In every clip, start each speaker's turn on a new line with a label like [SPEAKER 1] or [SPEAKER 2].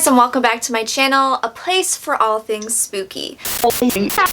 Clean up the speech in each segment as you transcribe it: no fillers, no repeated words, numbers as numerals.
[SPEAKER 1] guys, and welcome back to my channel, a place for all things spooky.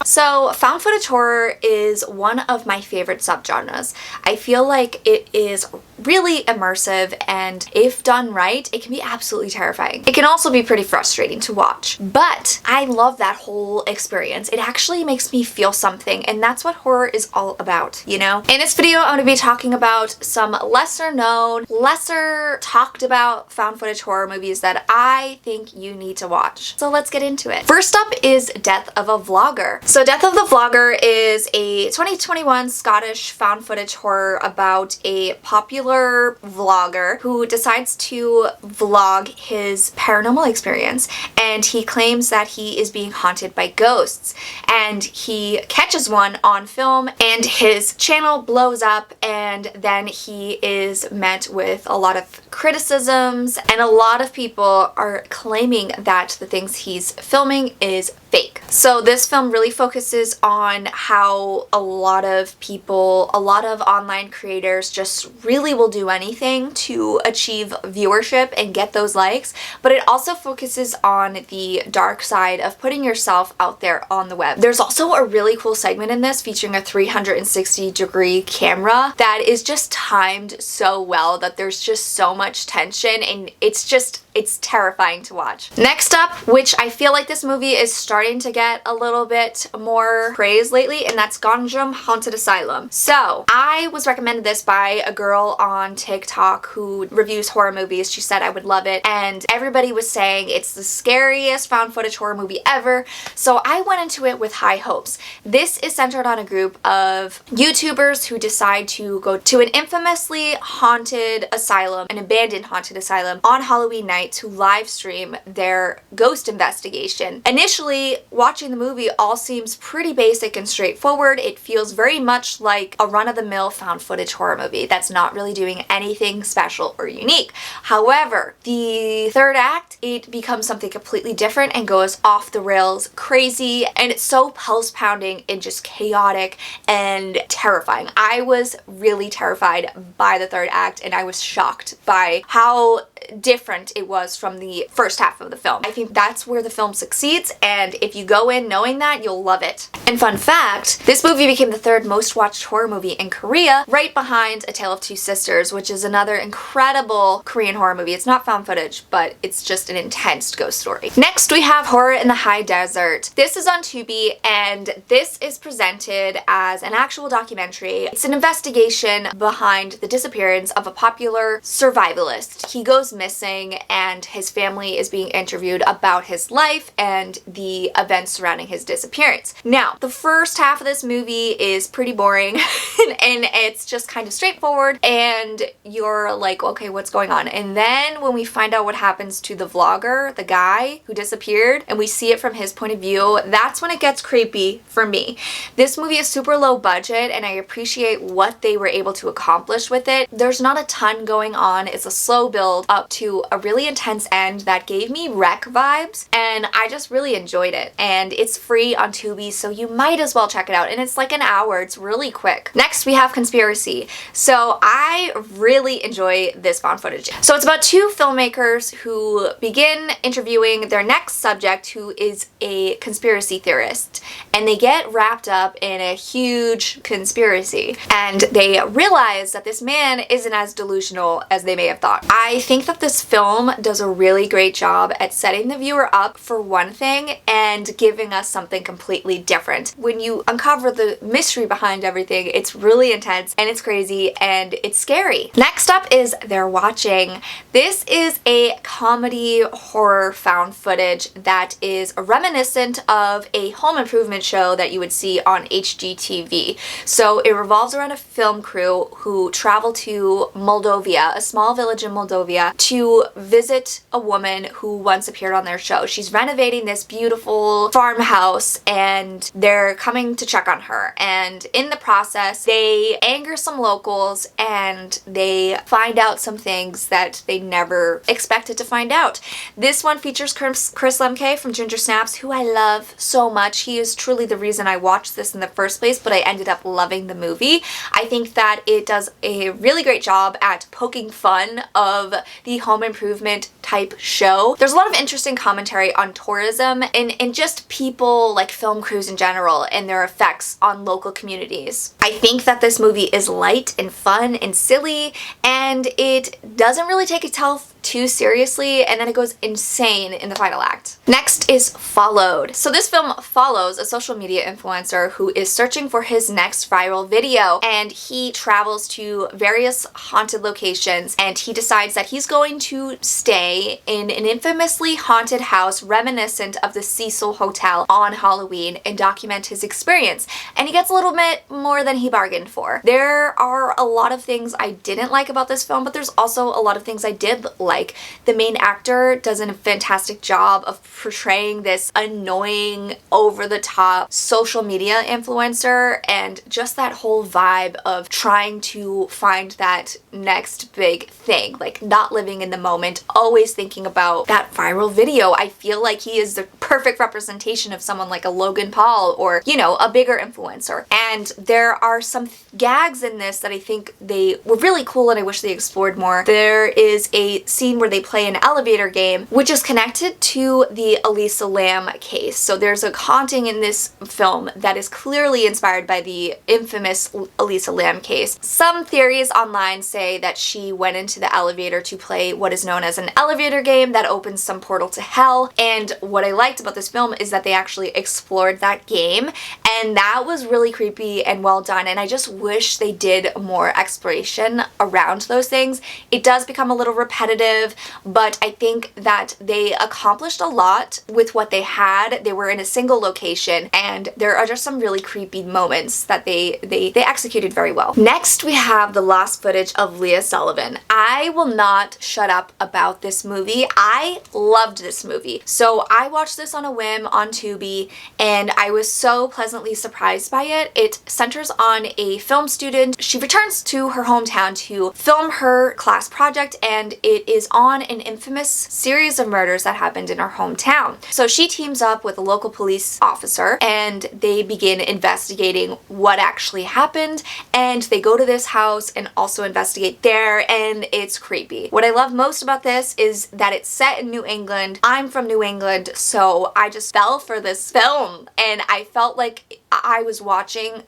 [SPEAKER 1] So found footage horror is one of my favorite subgenres. I feel like it is really immersive, and if done right, it can be absolutely terrifying. It can also be pretty frustrating to watch, but I love that whole experience. It actually makes me feel something, and that's what horror is all about, you know? In this video, I'm going to be talking about some lesser known, lesser talked about found footage horror movies that I think you need to watch. So let's get into it. First up is Death of a Vlogger. So Death of the Vlogger is a 2021 Scottish found footage horror about a popular vlogger who decides to vlog his paranormal experience, and he claims that he is being haunted by ghosts, and he catches one on film and his channel blows up, and then he is met with a lot of criticisms, and a lot of people are claiming that the things he's filming is fake. So this film really focuses on how a lot of people, a lot of online creators just really will do anything to achieve viewership and get those likes, but it also focuses on the dark side of putting yourself out there on the web. There's also a really cool segment in this featuring a 360-degree camera that is just timed so well that there's just so much tension, and it's terrifying to watch. Next up, which I feel like this movie is starting to get a little bit more praise lately, and that's Gonjiam Haunted Asylum. So I was recommended this by a girl on TikTok who reviews horror movies. She said I would love it, and everybody was saying it's the scariest found footage horror movie ever, so I went into it with high hopes. This is centered on a group of YouTubers who decide to go to an infamously haunted asylum, an abandoned haunted asylum, on Halloween night to live stream their ghost investigation. Initially, watching the movie all seems pretty basic and straightforward. It feels very much like a run-of-the-mill found footage horror movie that's not really doing anything special or unique. However, the third act, it becomes something completely different and goes off the rails crazy, and it's so pulse-pounding and just chaotic and terrifying. I was really terrified by the third act, and I was shocked by how different it was from the first half of the film. I think that's where the film succeeds, and if you go in knowing that, you'll love it. And fun fact, this movie became the third most watched horror movie in Korea, right behind A Tale of Two Sisters, which is another incredible Korean horror movie. It's not found footage, but it's just an intense ghost story. Next, we have Horror in the High Desert. This is on Tubi, and this is presented as an actual documentary. It's an investigation behind the disappearance of a popular survivalist. He goes missing, and his family is being interviewed about his life and the events surrounding his disappearance. Now, the first half of this movie is pretty boring and it's just kind of straightforward, and you're like, okay, what's going on? And then when we find out what happens to the vlogger, the guy who disappeared, and we see it from his point of view, that's when it gets creepy for me. This movie is super low budget, and I appreciate what they were able to accomplish with it. There's not a ton going on. It's a slow build up to a really intense end that gave me Wreck vibes, and I just really enjoyed it. And it's free on Tubi, so you might as well check it out, and it's like an hour. It's really quick. Next, we have Conspiracy. So I really enjoy this found footage. So it's about two filmmakers who begin interviewing their next subject, who is a conspiracy theorist, and they get wrapped up in a huge conspiracy, and they realize that this man isn't as delusional as they may have thought. I think that this film does a really great job at setting the viewer up for one thing and giving us something completely different. When you uncover the mystery behind everything, it's really intense and it's crazy and it's scary. Next up is They're Watching. This is a comedy horror found footage that is reminiscent of a home improvement show that you would see on HGTV. So it revolves around a film crew who travel to Moldova, a small village in Moldova, to visit a woman who once appeared on their show. She's renovating this beautiful farmhouse, and they're coming to check on her, and in the process they anger some locals and they find out some things that they never expected to find out. This one features Chris Lemke from Ginger Snaps, who I love so much. He is truly the reason I watched this in the first place, but I ended up loving the movie. I think that it does a really great job at poking fun of the home improvement type show. There's a lot of interesting commentary on tourism and just people, like film crews in general, and their effects on local communities. I think that this movie is light and fun and silly, and it doesn't really take itself too seriously, and then it goes insane in the final act. Next is Followed. So this film follows a social media influencer who is searching for his next viral video, and he travels to various haunted locations, and he decides that he's going to stay in an infamously haunted house reminiscent of the Cecil Hotel on Halloween and document his experience. And he gets a little bit more than he bargained for. There are a lot of things I didn't like about this film, but there's also a lot of things I did like. The main actor does a fantastic job of portraying this annoying, over-the-top social media influencer, and just that whole vibe of trying to find that next big thing, like not living in the moment, always thinking about that viral video. I feel like he is the perfect representation of someone like a Logan Paul or, you know, a bigger influencer. And there are some gags in this that I think they were really cool and I wish they explored more. There is a scene where they play an elevator game, which is connected to the Elisa Lam case. So there's a haunting in this film that is clearly inspired by the infamous Elisa Lam case. Some theories online say that she went into the elevator to play what is known as an elevator game that opens some portal to hell. And what I liked about this film is that they actually explored that game, and that was really creepy and well done, and I just wish they did more exploration around those things. It does become a little repetitive, but I think that they accomplished a lot with what they had. They were in a single location, and there are just some really creepy moments that they executed very well. Next, we have the lost footage of Leah Sullivan. I will not shut up about this movie. I loved this movie. So I watched this on a whim on Tubi, and I was so pleasantly surprised by it. It centers on a film student. She returns to her hometown to film her class project, and it is on an infamous series of murders that happened in her hometown. So she teams up with a local police officer, and they begin investigating what actually happened, and they go to this house and also investigate there, and it's creepy. What I love most about this is that it's set in New England. I'm from New England, so I just fell for this film, and I felt like I was watching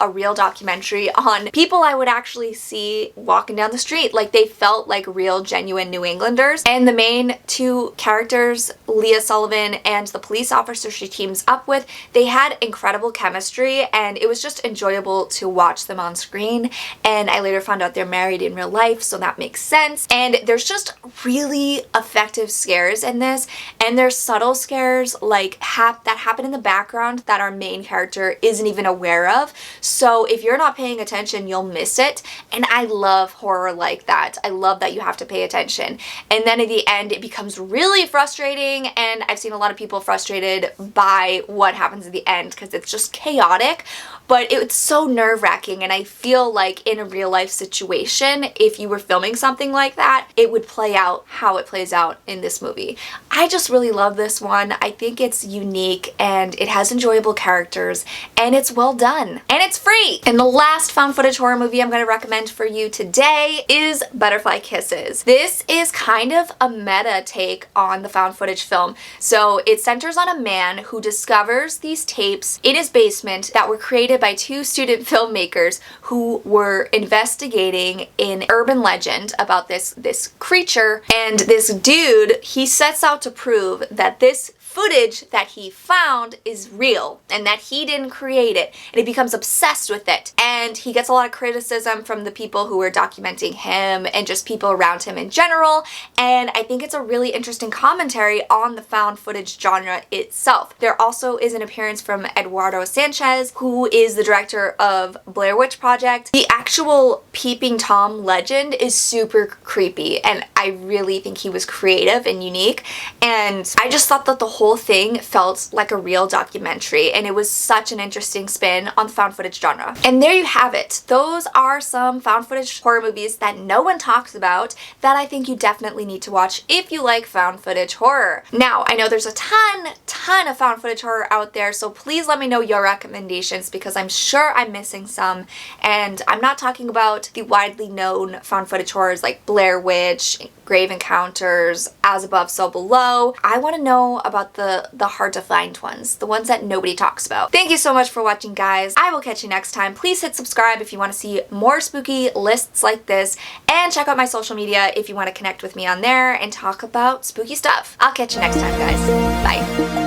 [SPEAKER 1] a real documentary on people I would actually see walking down the street. Like, they felt like real, genuine New Englanders. And the main two characters, Leah Sullivan and the police officer she teams up with, they had incredible chemistry, and it was just enjoyable to watch them on screen. And I later found out they're married in real life, so that makes sense. And there's just really effective scares in this, and there's subtle scares like that happen in the background that our main character isn't even aware of. So if you're not paying attention, you'll miss it. And I love horror like that. I love that you have to pay attention. And then at the end, it becomes really frustrating, and I've seen a lot of people frustrated by what happens at the end because it's just chaotic. But it's so nerve-wracking, and I feel like in a real life situation, if you were filming something like that, it would play out how it plays out in this movie. I just really love this one. I think it's unique, and it has enjoyable characters, and it's well done, and it's free. And the last found footage horror movie I'm going to recommend for you today is Butterfly Kisses. This is kind of a meta take on the found footage film. So it centers on a man who discovers these tapes in his basement that were created by two student filmmakers who were investigating an urban legend about this creature, and this dude, he sets out to prove that this footage that he found is real and that he didn't create it, and he becomes obsessed with it, and he gets a lot of criticism from the people who are documenting him and just people around him in general. And I think it's a really interesting commentary on the found footage genre itself. There also is an appearance from Eduardo Sanchez, who is the director of Blair Witch Project. The actual Peeping Tom legend is super creepy, and I really think he was creative and unique, and I just thought that the whole whole thing felt like a real documentary, and it was such an interesting spin on the found footage genre. And there you have it. Those are some found footage horror movies that no one talks about that I think you definitely need to watch if you like found footage horror. Now, I know there's a ton of found footage horror out there, so please let me know your recommendations because I'm sure I'm missing some. And I'm not talking about the widely known found footage horrors like Blair Witch, Grave Encounters, As Above, So Below. I want to know about the hard to find ones, the ones that nobody talks about. Thank you so much for watching, guys. I will catch you next time. Please hit subscribe if you want to see more spooky lists like this, and check out my social media if you want to connect with me on there and talk about spooky stuff. I'll catch you next time, guys. Bye.